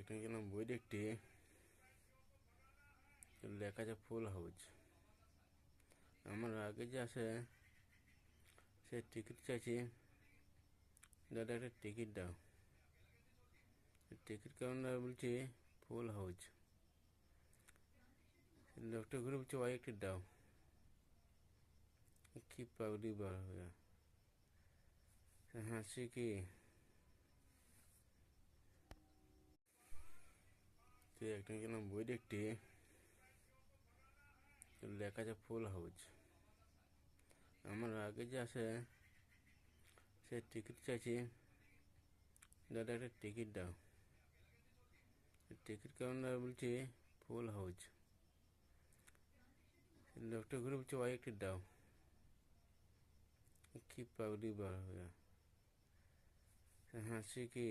একটা গেলাম বই দেখতে, লেখা আছে ফুল হাউস। আমার আগে যে আছে সে টিকিট চাইছি, দাদা একটা টিকিট দাও। টিকিট কাউন্টার বলছি ফুল হাউস। লোকটা ঘুরে বলছে ওই একটি দাও। কি পাগলি বার হয়ে হাসি কি। একটা গেলাম বই দেখতে, লেখা আছে ফুল হাউস। আমার আগে যে আছে সে টিকিট চাইছি, দাদা একটা টিকিট দাও। টিকিট কাউন্টার বলছি ফুল হাউস। লোকটা ঘুরে বলছে ওই একটি দাও। কি পাগলি বার হয়ে হাসি কি।